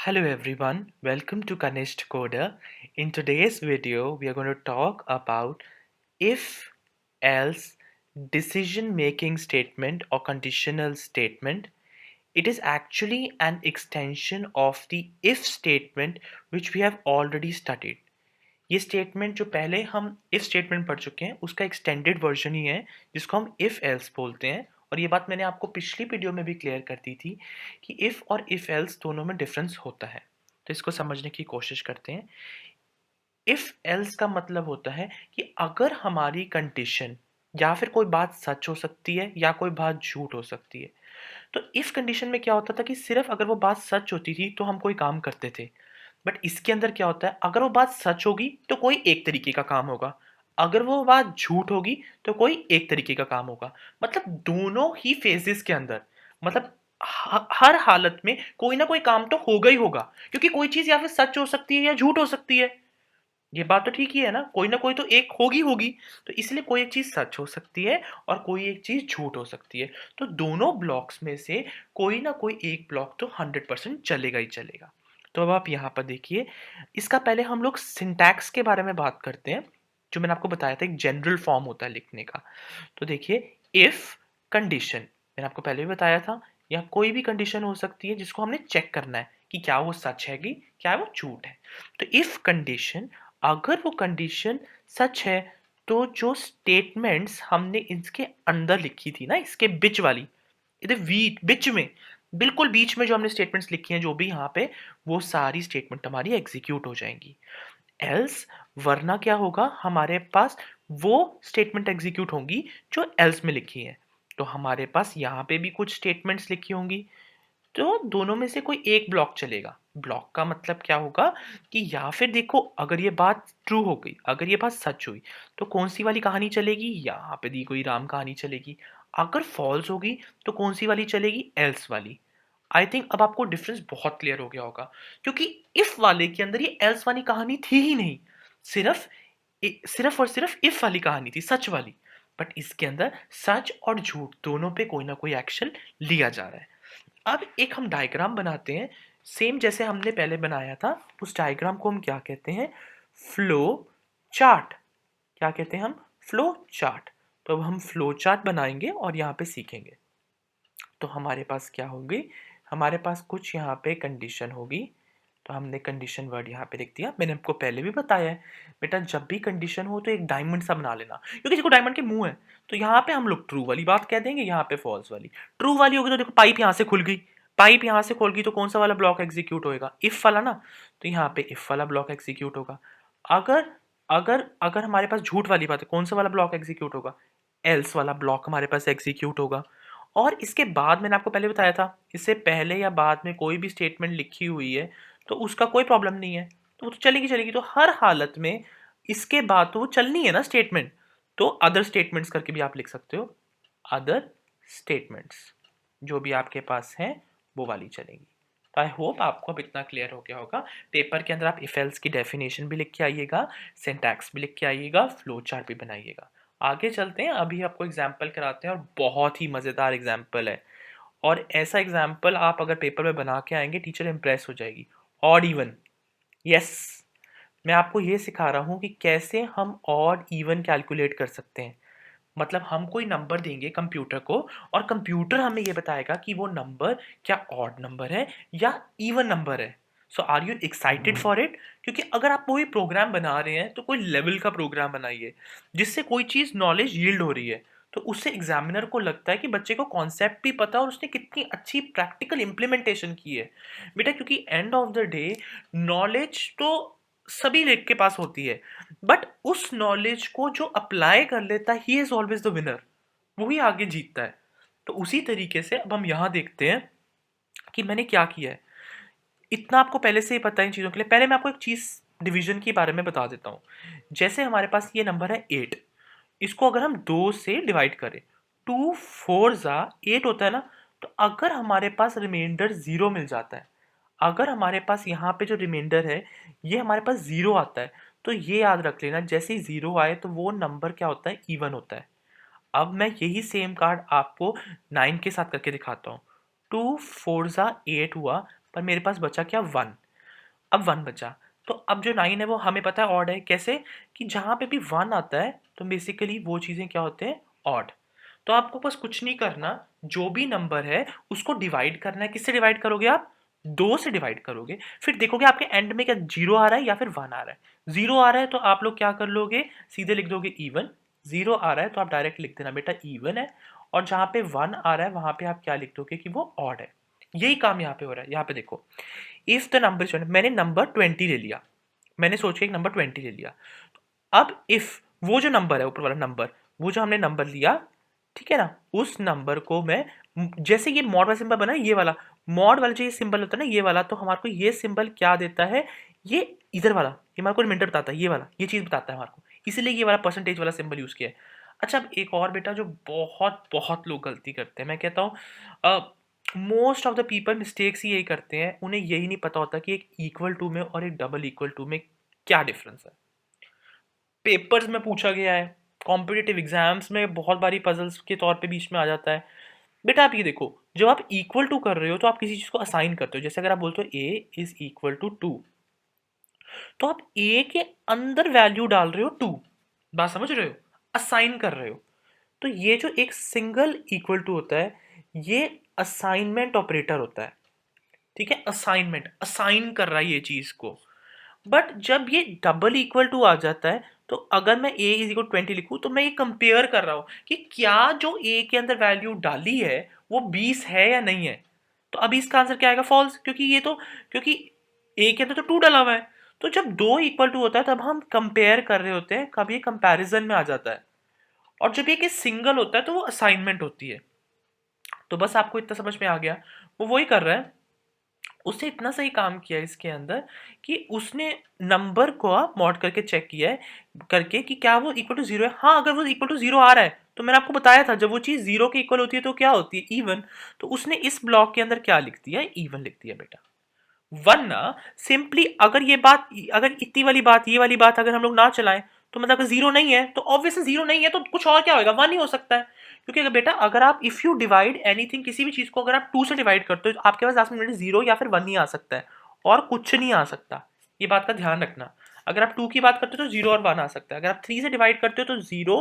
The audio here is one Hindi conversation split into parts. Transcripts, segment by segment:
Hello everyone, welcome to Kanishth Coder. In today's video, we are going to talk about if else decision making statement or conditional statement. It is actually an extension of the if statement which we have already studied. ये स्टेटमेंट जो पहले हम इफ स्टेटमेंट पढ़ चुके हैं उसका एक्सटेंडेड वर्जन ही है जिसको हम इफ एल्स बोलते हैं। और ये बात मैंने आपको पिछली वीडियो में भी क्लियर कर दी थी कि इफ और इफ एल्स दोनों में डिफरेंस होता है। तो इसको समझने की कोशिश करते हैं। इफ एल्स का मतलब होता है कि अगर हमारी कंडीशन या फिर कोई बात सच हो सकती है या कोई बात झूठ हो सकती है। तो इफ कंडीशन में क्या होता था कि सिर्फ अगर वो बात सच होती थी तो हम कोई काम करते थे। बट इसके अंदर क्या होता है, अगर वो बात सच होगी तो कोई एक तरीके का काम होगा, अगर वो बात झूठ होगी तो कोई एक तरीके का काम होगा। मतलब दोनों ही फेजेस के अंदर, मतलब हर हालत में कोई ना कोई काम तो होगा ही होगा, क्योंकि कोई चीज या फिर सच हो सकती है या झूठ हो सकती है। ये बात तो ठीक ही है ना कोई तो एक होगी होगी। तो इसलिए कोई एक चीज सच हो सकती है और कोई एक चीज झूठ हो सकती है। तो दोनों ब्लॉक्स में से कोई ना कोई एक ब्लॉक तो 100% चलेगा ही चलेगा। तो अब आप यहाँ पर देखिए, इसका पहले हम लोग सिंटैक्स के बारे में बात करते हैं। जो मैंने आपको बताया था एक जनरल फॉर्म होता है लिखने का। तो देखिए, इफ कंडीशन मैंने आपको पहले भी बताया था, या कोई भी कंडीशन हो सकती है जिसको हमने चेक करना है कि क्या वो सच है कि क्या वो झूठ है। तो इफ कंडीशन, अगर वो कंडीशन सच है तो जो स्टेटमेंट्स हमने इसके अंदर लिखी थी ना, इसके बीच वाली, इधर बीच में, बिल्कुल बीच में जो हमने स्टेटमेंट्स लिखी हैं जो भी यहाँ पे, वो सारी स्टेटमेंट हमारी एग्जीक्यूट हो जाएंगी। एल्स, वरना क्या होगा, हमारे पास वो स्टेटमेंट एग्जीक्यूट होंगी जो एल्स में लिखी है। तो हमारे पास यहाँ पे भी कुछ स्टेटमेंट्स लिखी होंगी, तो दोनों में से कोई एक ब्लॉक चलेगा। ब्लॉक का मतलब क्या होगा कि या फिर देखो, अगर ये बात ट्रू हो गई, अगर ये बात सच हुई, तो कौन सी वाली कहानी चलेगी, यहाँ पे दी कोई राम कहानी चलेगी। अगर फॉल्स होगी तो कौन सी वाली चलेगी, एल्स वाली। आई थिंक अब आपको डिफरेंस बहुत क्लियर हो गया होगा, क्योंकि इफ वाले के अंदर ये एल्स वाली कहानी थी ही नहीं। सिर्फ सिर्फ और सिर्फ इफ वाली कहानी थी, सच वाली। बट इसके अंदर सच और झूठ दोनों पे कोई ना कोई एक्शन लिया जा रहा है। अब एक हम डायग्राम बनाते हैं, सेम जैसे हमने पहले बनाया था। उस डायग्राम को हम क्या कहते हैं, फ्लो चार्ट। क्या कहते हैं हम, फ्लो चार्ट। तो अब हम फ्लो चार्ट बनाएंगे और यहाँ पे सीखेंगे। तो हमारे पास क्या होगी, हमारे पास कुछ यहाँ पे कंडीशन होगी। तो हमने कंडीशन वर्ड यहाँ पे लिख दिया। मैंने आपको पहले भी बताया है बेटा, जब भी कंडीशन हो तो एक डायमंड सा बना लेना, क्योंकि देखो डायमंड के मुंह है। तो यहाँ पे हम लोग ट्रू वाली बात कह देंगे, यहाँ पे फॉल्स वाली। ट्रू वाली होगी तो देखो पाइप यहाँ से खुल गई, पाइप यहाँ से खुल गई तो कौन सा वाला ब्लॉक एग्जीक्यूट होगा, इफ वाला ना। तो यहाँ पे इफ वाला ब्लॉक एग्जीक्यूट होगा। अगर अगर अगर हमारे पास झूठ वाली बात है, कौन सा वाला ब्लॉक एग्जीक्यूट होगा, एल्स वाला ब्लॉक हमारे पास एग्जीक्यूट होगा। और इसके बाद मैंने आपको पहले बताया था, इससे पहले या बाद में कोई भी स्टेटमेंट लिखी हुई है तो उसका कोई प्रॉब्लम नहीं है, तो वो तो चलेगी चलेगी। तो हर हालत में इसके बाद तो वो चलनी है ना स्टेटमेंट। तो अदर स्टेटमेंट्स करके भी आप लिख सकते हो, अदर स्टेटमेंट्स जो भी आपके पास हैं वो वाली चलेगी। तो आई होप आपको अब इतना क्लियर हो गया होगा। पेपर के अंदर आप इफ एल्स की डेफिनेशन भी लिख के आइएगा, सिंटैक्स भी लिख के आइएगा, फ्लो चार्ट भी बनाइएगा। आगे चलते हैं, अभी आपको एग्जाम्पल कराते हैं और बहुत ही मज़ेदार एग्जाम्पल है। और ऐसा एग्जाम्पल आप अगर पेपर में बना के आएंगे, टीचर इम्प्रेस हो जाएगी। ऑड इवन, यस, मैं आपको ये सिखा रहा हूँ कि कैसे हम ऑड इवन कैलकुलेट कर सकते हैं। मतलब हम कोई नंबर देंगे कंप्यूटर को और कंप्यूटर हमें ये बताएगा कि वो नंबर क्या ऑड नंबर है या इवन नंबर है। So are you excited for it? क्योंकि अगर आप कोई प्रोग्राम बना रहे हैं तो कोई लेवल का प्रोग्राम बनाइए जिससे कोई चीज़ नॉलेज यील्ड हो रही है, तो उससे एग्जामिनर को लगता है कि बच्चे को कॉन्सेप्ट भी पता और उसने कितनी अच्छी प्रैक्टिकल इम्प्लीमेंटेशन की है। बेटा क्योंकि end of the day knowledge तो सभी लोग के पास होती है, बट उस नॉलेज को जो अप्लाई कर लेता है, he is always the winner, वही आगे जीतता है। तो उसी तरीके से अब हम यहाँ देखते हैं कि मैंने क्या किया है। इतना आपको पहले से ही पता है इन चीज़ों के लिए। पहले मैं आपको एक चीज़ डिवीजन के बारे में बता देता हूँ। जैसे हमारे पास ये नंबर है 8, इसको अगर हम 2 से डिवाइड करें, 2 4 जा 8 होता है ना। तो अगर हमारे पास रिमाइंडर 0 मिल जाता है, अगर हमारे पास यहाँ पे जो रिमाइंडर है ये हमारे पास 0 आता है, तो ये याद रख लेना, जैसे ही 0 आए तो वो नंबर क्या होता है, इवन होता है। अब मैं यही सेम कार्ड आपको 9 के साथ करके दिखाता हूँ। 2 4 जा 8 हुआ, पर मेरे पास बचा क्या 1। अब 1 बचा, तो अब जो 9 है वो हमें पता है ऑड है। कैसे? कि जहाँ पे भी 1 आता है तो बेसिकली वो चीज़ें क्या होते हैं? ऑड। तो आपको बस कुछ नहीं करना, जो भी नंबर है उसको डिवाइड करना है। किससे डिवाइड करोगे आप? 2 से डिवाइड करोगे। फिर देखोगे आपके एंड में क्या 0 आ रहा है या फिर 1 आ रहा है। 0 आ रहा है तो आप लोग क्या कर लोगे? सीधे लिख दोगे इवन। 0 आ रहा है तो आप डायरेक्ट लिख देना बेटा इवन है। और जहाँ पे 1 आ रहा है वहाँ पे आप क्या लिख दोगे कि वो ऑड है। यही काम यहाँ पे हो रहा है। यहाँ पे देखो, इफ द नंबर इज, मैंने नंबर 20 ले लिया, मैंने सोच के एक नंबर 20 ले लिया। अब इफ वो जो नंबर है ऊपर वाला नंबर, वो जो हमने नंबर लिया, ठीक है ना, उस नंबर को मैं जैसे ये मॉड वाला सिंबल बना है, ये वाला मॉड वाला जो ये सिंबल होता है ना, ये वाला, तो हमारे को ये सिंबल क्या देता है? ये इधर वाला, ये हमारे को रिमाइंडर बताता है, ये वाला, ये चीज बताता है हमारे को, इसीलिए ये वाला परसेंटेज वाला सिंबल यूज किया है। अच्छा, अब एक और बेटा जो बहुत बहुत लोग गलती करते हैं, मैं कहता हूँ most of the people mistakes ही यही करते हैं, उन्हें यही नहीं पता होता कि एक इक्वल टू में और एक डबल इक्वल टू में क्या डिफरेंस है। पेपर्स में पूछा गया है, कॉम्पिटिटिव एग्जाम्स में बहुत बारी पजल्स के तौर पे बीच में आ जाता है। बेटा आप ये देखो, जब आप इक्वल टू कर रहे हो तो आप किसी चीज को असाइन करते हो। जैसे अगर आप बोलते हो ए इज इक्वल टू 2, तो आप ए के अंदर वैल्यू डाल रहे हो 2। बात समझ रहे हो? असाइन कर रहे हो। तो ये जो एक सिंगल इक्वल टू होता है, ये असाइनमेंट ऑपरेटर होता है। ठीक है, असाइनमेंट, असाइन कर रहा है ये चीज को। बट जब ये डबल इक्वल टू आ जाता है, तो अगर मैं ए इज इक्वल 20 लिखूं, तो मैं ये कंपेयर कर रहा हूं कि क्या जो ए के अंदर वैल्यू डाली है वो 20 है या नहीं है। तो अभी इसका आंसर क्या आएगा? फॉल्स, क्योंकि ये तो, क्योंकि ए के अंदर तो 2 डाला हुआ है। तो जब दो इक्वल टू होता है तब हम कंपेयर कर रहे होते हैं, कभी ये कंपैरिजन में आ जाता है। और जब ये सिंगल होता है तो वो असाइनमेंट होती है। तो बस आपको इतना समझ में आ गया, वो वही कर रहा है। उसने इतना सही काम किया है इसके अंदर कि उसने नंबर को मॉड करके चेक किया है करके कि क्या वो इक्वल टू 0 है। हाँ, अगर वो इक्वल टू 0 आ रहा है तो मैंने आपको बताया था, जब वो चीज़ 0 के इक्वल होती है तो क्या होती है? इवन। तो उसने इस ब्लॉक के अंदर क्या लिख दिया? इवन लिख दिया बेटा। वरना सिंपली अगर ये बात, अगर इतनी वाली बात, ये वाली बात अगर हम लोग ना चलाएं, तो मतलब अगर 0 नहीं है तो ऑब्वियसली 0 नहीं है, तो कुछ और क्या होगा? 1 ही हो सकता है। क्योंकि अगर बेटा, अगर आप इफ यू डिवाइड एनीथिंग, किसी भी चीज को अगर आप 2 से डिवाइड करते हो तो आपके पास लास्ट में 0 या फिर 1 ही आ सकता है, और कुछ नहीं आ सकता। ये बात का ध्यान रखना। अगर आप 2 की बात करते हो तो 0 और 1 आ सकता है। अगर आप 3 से डिवाइड करते हो तो 0,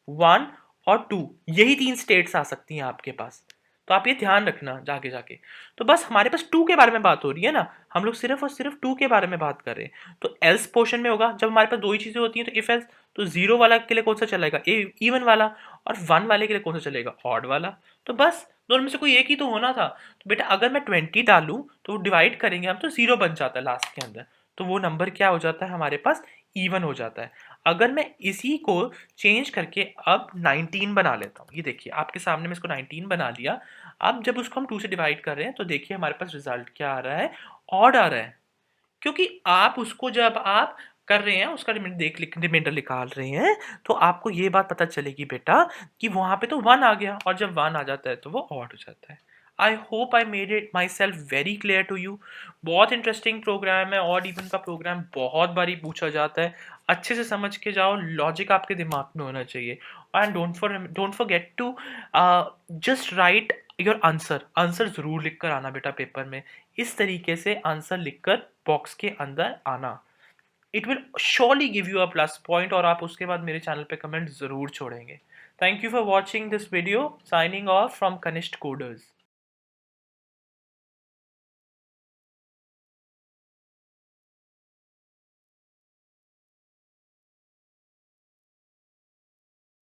1 और 2, यही 3 स्टेट्स आ सकती हैं आपके पास। तो आप ये ध्यान रखना जाके जाके। तो बस हमारे पास 2 के बारे में बात हो रही है ना, हम लोग सिर्फ और सिर्फ 2 के बारे में बात कर रहे हैं। तो एल्स पोर्शन में होगा, जब हमारे पास दो ही चीजें होती हैं, तो इफ एल्स, तो 0 वाला के लिए कौन सा चलेगा? इवन वाला। और 1 वाले के लिए कौन सा चलेगा? ऑड वाला। तो बस दोनों में से कोई एक ही तो होना था। तो बेटा अगर मैं 20 डालूं तो डिवाइड करेंगे हम, तो 0 बन जाता है लास्ट के अंदर। तो वो नंबर क्या हो जाता है हमारे पास? इवन हो जाता है। अगर मैं इसी को चेंज करके अब 19 बना लेता हूँ, ये देखिए आपके सामने मैं इसको 19 बना लिया। अब जब उसको हम 2 से डिवाइड कर रहे हैं तो देखिए हमारे पास रिजल्ट क्या आ रहा है? ऑड आ रहा है। क्योंकि आप उसको जब आप कर रहे हैं, उसका रिमाइंडर निकाल रहे हैं, तो आपको ये बात पता चलेगी बेटा कि वहां पे तो 1 आ गया, और जब 1 आ जाता है तो वो ऑड हो जाता है। I hope I made it myself very clear to you. बहुत इंटरेस्टिंग प्रोग्राम है, ऑड इवन का प्रोग्राम बहुत बारी पूछा जाता है। अच्छे से समझ के जाओ, लॉजिक आपके दिमाग में होना चाहिए। And don't forget to just write your answer. Answer जरूर लिख कर आना बेटा पेपर में। इस तरीके से आंसर लिखकर बॉक्स के अंदर आना, it will surely give you a plus point, और आप उसके बाद मेरे चैनल पे कमेंट जरूर छोड़ेंगे। Thank you for watching this video. Signing off from कनिष्ठ कोडर्स।